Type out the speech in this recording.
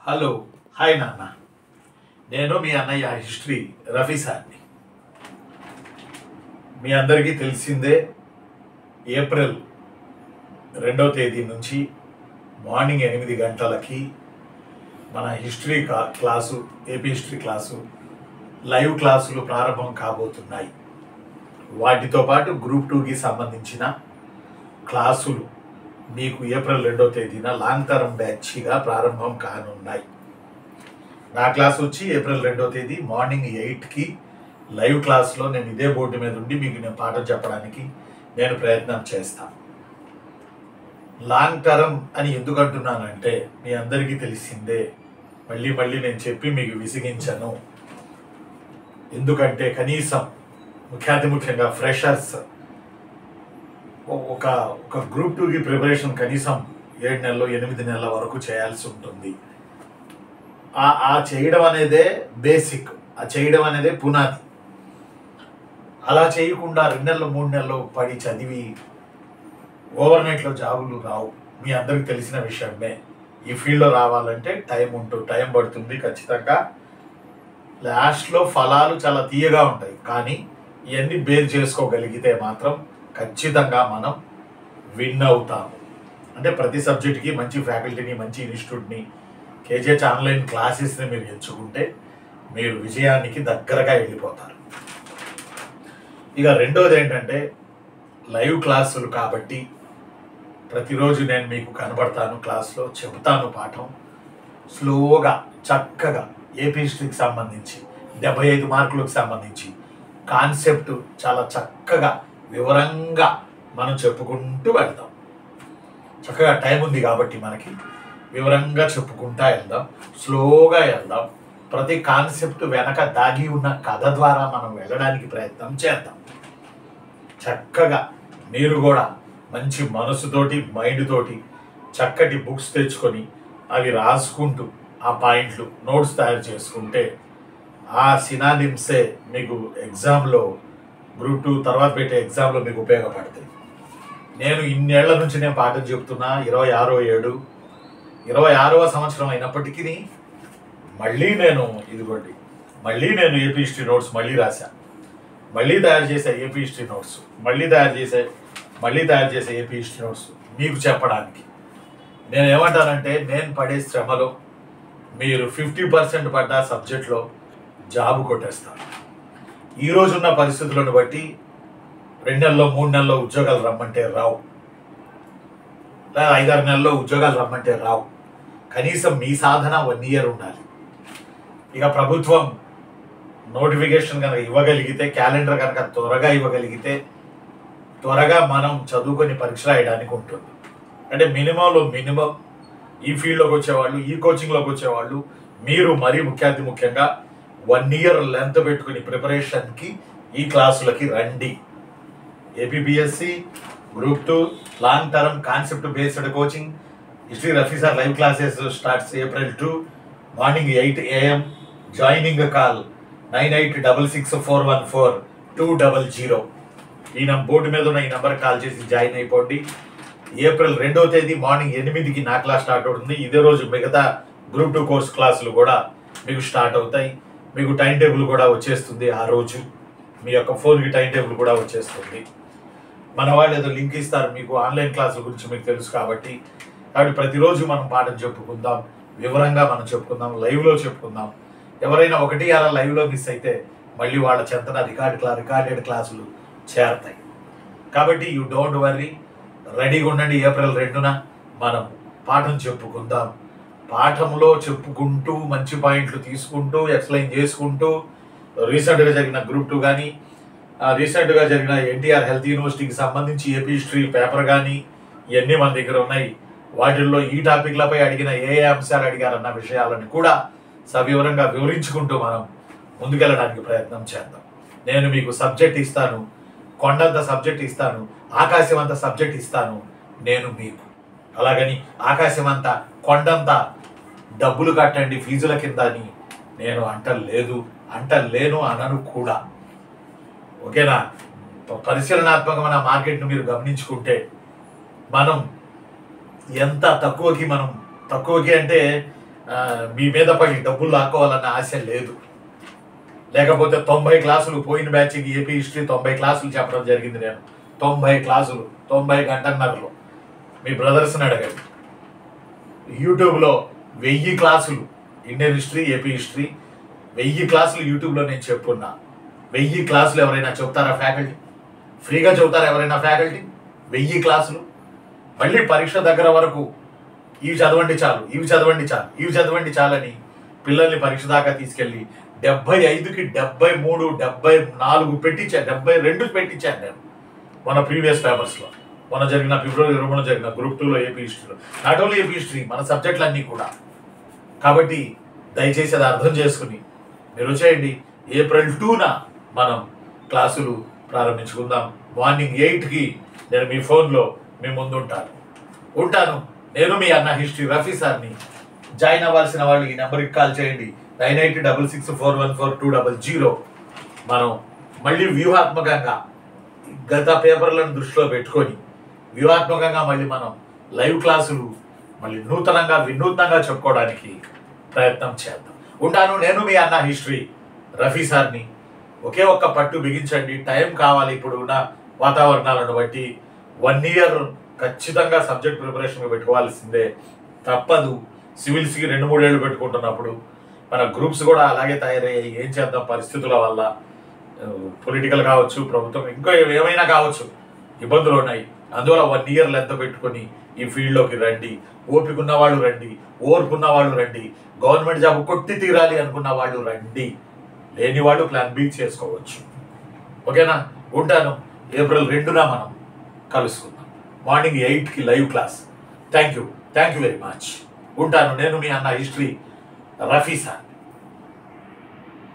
Hello hi నాన్న. నేను మీ అన్నయ్య హిస్టరీ రఫీ సార్ని. మీ అందరికీ తెలిసిందే, ఏప్రిల్ 2వ తేదీ నుంచి మార్నింగ్ 8 గంటలకి మన history class, AP history class live క్లాసులు ప్రారంభం కాబోతున్నాయి. వాటితో పాటు గ్రూప్ 2కి సంబంధించిన క్లాసులు మీకు ఏప్రిల్ 2వ తేదీన లాంగ్ టర్మ్ బ్యాచ్గా ప్రారంభం కానున్నాయి. నా క్లాస్ వచ్చి ఏప్రిల్ 2వ తేదీ మార్నింగ్ 8కి లైవ్ క్లాస్లో నేను ఇదే బోర్డు మీద ఉండి మీకు నేను పాఠం చెప్పడానికి నేను ప్రయత్నం చేస్తాను. లాంగ్ టర్మ్ అని ఎందుకు అంటున్నానంటే మీ అందరికీ తెలిసిందే, మళ్ళీ నేను చెప్పి మీకు విసిగించను. ఎందుకంటే కనీసం ముఖ్యంగా ఫ్రెషర్స్ ఒక గ్రూప్ 2కి ప్రిపరేషన్ కనీసం 7 నెలలు 8 నెలల వరకు చేయాల్సి ఉంటుంది. ఆ చేయడం అనేదే బేసిక్, ఆ చేయడం అనేదే పునాది. అలా చేయకుండా 2 నెలలు 3 నెలలు పడి చదివి ఓవర్ నైట్లో జాబులు రావు. మీ అందరికి తెలిసిన విషయమే. ఈ ఫీల్డ్లో రావాలంటే టైం పడుతుంది ఖచ్చితంగా. లాస్ట్లో ఫలాలు చాలా తీయగా ఉంటాయి, కానీ ఇవన్నీ బేర్ చేసుకోగలిగితే మాత్రం ఖచ్చితంగా మనం విన్ అవుతాము. అంటే ప్రతి సబ్జెక్ట్కి మంచి ఫ్యాకల్టీని, మంచి ఇన్స్టిట్యూట్ని, కేజీహెచ్ ఆన్లైన్ క్లాసెస్ని మీరు ఎంచుకుంటే మీరు విజయానికి దగ్గరగా వెళ్ళిపోతారు. ఇక రెండోది ఏంటంటే లైవ్ క్లాసులు కాబట్టి ప్రతిరోజు నేను మీకు కనబడతాను, క్లాస్లో చెబుతాను పాఠం. స్లోగా చక్కగా ఏపీ హిస్టరీకి సంబంధించి 75 మార్కులకు సంబంధించి కాన్సెప్ట్ చాలా చక్కగా వివరంగా మనం చెప్పుకుంటూ వెళ్దాం. చక్కగా టైం ఉంది కాబట్టి మనకి వివరంగా చెప్పుకుంటూ వెళ్దాం, స్లోగా వెళ్దాం. ప్రతి కాన్సెప్ట్ వెనక దాగి ఉన్న కథ ద్వారా మనం వెళ్ళడానికి ప్రయత్నం చేద్దాం. చక్కగా మీరు కూడా మంచి మనసుతోటి, మైండ్ తోటి చక్కటి బుక్స్ తెచ్చుకొని అవి రాసుకుంటూ ఆ పాయింట్లు నోట్స్ తయారు చేసుకుంటే ఆ సినానిమ్సే మీకు ఎగ్జామ్లో గ్రూప్ 2 తర్వాత పెట్టే ఎగ్జామ్లో మీకు ఉపయోగపడతాయి. నేను ఇన్నేళ్ల నుంచి నేను పాఠం చెప్తున్నా, 26వ సంవత్సరం అయినప్పటికీ మళ్ళీ నేను ఏపీ హిస్టరీ నోట్స్ మళ్ళీ రాశా, మళ్ళీ తయారు చేసే ఏపీ హిస్టరీ నోట్స్, మళ్ళీ తయారు చేసే ఏపీ హిస్టరీ నోట్స్ మీకు చెప్పడానికి. నేను ఏమంటానంటే నేను పడే శ్రమలో మీరు 50% పడ్డ సబ్జెక్ట్లో జాబు కొట్టేస్తారు. ఈ రోజున్న పరిస్థితులను బట్టి 2 నెలల్లో 3 నెలల్లో ఉద్యోగాలు రమ్మంటే రావు, లేదా 5-6 నెలల్లో ఉద్యోగాలు రమ్మంటే రావు. కనీసం మీ సాధన 1 ఇయర్ ఉండాలి. ఇక ప్రభుత్వం నోటిఫికేషన్ కనుక ఇవ్వగలిగితే, క్యాలెండర్ కనుక త్వరగా ఇవ్వగలిగితే త్వరగా మనం చదువుకొని పరీక్ష రాయడానికి ఉంటుంది. అంటే మినిమంలో మినిమం ఈ ఫీల్డ్లోకి వచ్చేవాళ్ళు, ఈ కోచింగ్లోకి వచ్చేవాళ్ళు మీరు మరీ ముఖ్యంగా 1 ఇయర్ లెంత్ పెట్టుకుని ప్రిపరేషన్కి ఈ క్లాసులకి రండి. APPSC group 2 long term concept based coaching history Rafi sir live classes starts April 2 morning 8 AM. Joining call 9866414200. ఈ బోర్డు మీద ఉన్న ఈ నెంబర్కి కాల్ చేసి జాయిన్ అయిపోండి. ఏప్రిల్ 2వ తేదీ మార్నింగ్ 8కి నా క్లాస్ స్టార్ట్ అవుతుంది. ఇదే రోజు మిగతా గ్రూప్ 2 కోర్స్ క్లాసులు కూడా మీకు స్టార్ట్ అవుతాయి. మీకు టైం టేబుల్ కూడా వచ్చేస్తుంది. ఆ రోజు మీ యొక్క ఫోన్కి టైం టేబుల్ కూడా వచ్చేస్తుంది. మన వాళ్ళు ఏదో లింక్ ఇస్తారు మీకు, ఆన్లైన్ క్లాసుల గురించి మీకు తెలుసు కాబట్టి ప్రతిరోజు మనం పాఠం చెప్పుకుందాం, వివరంగా మనం చెప్పుకుందాం, లైవ్లో చెప్పుకుందాం. ఎవరైనా 1-6 లైవ్లో మిస్ అయితే మళ్ళీ వాళ్ళ చెంతన రికార్డెడ్ క్లాసులు చేరతాయి. కాబట్టి యూ డోంట్ వర్రీ, రెడీగా ఉండండి. ఏప్రిల్ 2న మనం పాఠం చెప్పుకుందాం. పాఠంలో చెప్పుకుంటూ మంచి పాయింట్లు తీసుకుంటూ ఎక్స్ప్లెయిన్ చేసుకుంటూ రీసెంట్గా జరిగిన గ్రూప్ 2 కానీ, రీసెంట్గా జరిగిన ఎన్టీఆర్ హెల్త్ యూనివర్సిటీకి సంబంధించి ఏపీ హిస్టరీ పేపర్ కానీ ఇవన్నీ మన దగ్గర ఉన్నాయి. వాటిల్లో ఈ టాపిక్లపై అడిగిన ఏ అంశాలు అడిగారన్న విషయాలను కూడా సవివరంగా వివరించుకుంటూ మనం ముందుకెళ్ళడానికి ప్రయత్నం చేద్దాం. నేను మీకు సబ్జెక్ట్ ఇస్తాను, కొండంత సబ్జెక్ట్ ఇస్తాను, ఆకాశం అంత సబ్జెక్ట్ ఇస్తాను నేను మీకు. అలాగని ఆకాశం అంతా కొండంత డబ్బులు కట్టండి ఫీజుల కింద అని నేను అంటలేను అనను కూడా. ఓకేనా? పరిశీలనాత్మకమైన మార్కెట్ను మీరు గమనించుకుంటే మనం ఎంత తక్కువకి అంటే మీ మీద పడి డబ్బులు లాక్కోవాలన్న ఆశ లేదు. లేకపోతే 90 క్లాసులు పోయిన బ్యాచ్కి ఏపీ హిస్టరీ 90 క్లాసులు చెప్పడం జరిగింది. నేను 90 క్లాసులు 90 గంటన్నరలో మీ బ్రదర్స్ని అడగండి. యూట్యూబ్లో 1000 క్లాసులు ఇండియన్ హిస్టరీ, ఏపీ హిస్టరీ 1000 క్లాసులు యూట్యూబ్లో నేను చెప్పున్నా. 1000 క్లాసులు ఎవరైనా చెప్తారా? ఫ్యాకల్టీ ఫ్రీగా చెబుతారా ఎవరైనా? ఫ్యాకల్టీ 1000 క్లాసులు. మళ్ళీ పరీక్ష దగ్గర వరకు ఇవి చదవండి చాలు, ఇవి చదవండి చాలు, ఇవి చదవండి చాలని పిల్లల్ని పరీక్ష దాకా తీసుకెళ్ళి 75కి 73, 74 పెట్టించాను, 72 పెట్టించాను నేను మన ప్రీవియస్ పేపర్స్లో. మన జరిగిన ఫిబ్రవరి 23 జరిగిన గ్రూప్ 2లో ఏపీ హిస్టరీలో. నాట్ ఓన్లీ ఏపీ హిస్టరీ, మన సబ్జెక్టులు అన్నీ కూడా. కాబట్టి దయచేసి అది అర్థం చేసుకుని మీరు వచ్చేయండి. ఏప్రిల్ 2న మనం క్లాసులు ప్రారంభించుకుందాం. మార్నింగ్ 8కి నేను మీ ఫోన్లో మీ ముందు ఉంటాను. నేను మీ అన్న హిస్టరీ రఫీ సార్ని. జాయిన్ అవ్వాల్సిన వాళ్ళు ఈ నెంబర్కి కాల్ చేయండి, 9866414200. మనం మళ్ళీ వ్యూహాత్మకంగా గత పేపర్లను దృష్టిలో పెట్టుకొని వ్యూహాత్మకంగా మళ్ళీ మనం లైవ్ క్లాసులు మళ్ళీ వినూత్నంగా చెప్పుకోవడానికి ప్రయత్నం చేద్దాం. ఉంటాను. నేను మీ అన్న హిస్టరీ రఫీ సార్ని. ఒకే ఒక్క పట్టు బిగించండి. టైం కావాలి. ఇప్పుడు ఉన్న వాతావరణాలను బట్టి 1 ఇయర్ ఖచ్చితంగా సబ్జెక్ట్ ప్రిపరేషన్గా పెట్టుకోవాల్సిందే, తప్పదు. సివిల్స్కి 2-3 ఏళ్ళు పెట్టుకుంటున్నప్పుడు మన గ్రూప్స్ కూడా అలాగే తయారయ్యాయి. ఏం చేద్దాం, పరిస్థితుల వల్ల పొలిటికల్ కావచ్చు, ప్రభుత్వం ఇంకా ఏమైనా కావచ్చు, ఇబ్బందులు ఉన్నాయి. అందువల్ల 1 ఇయర్ లెంత పెట్టుకొని ఈ ఫీల్డ్లోకి రండి. ఓపిక ఉన్న వాళ్ళు రండి, ఓర్పున్న వాళ్ళు రండి, గవర్నమెంట్ జాబ్ కొట్టి తీరాలి అనుకున్న వాళ్ళు రండి, లేని వాళ్ళు ప్లాన్ బి చేసుకోవచ్చు. ఓకేనా? ఉంటాను. ఏప్రిల్ 2న మనం కలుసుకుందాం. మార్నింగ్ 8కి live class. Thank you very much. ఉంటాను. నేను మీ అన్న హిస్టరీ రఫీ సార్.